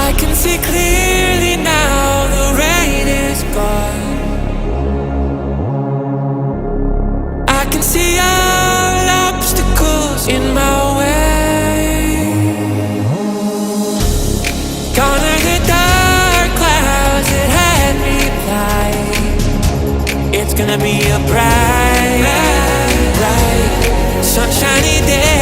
I can see clearly now, the rain is gone. I can see all obstacles in my way. Gone are the dark clouds that had me blind. It's gonna be a bright, bright, sunshiny day.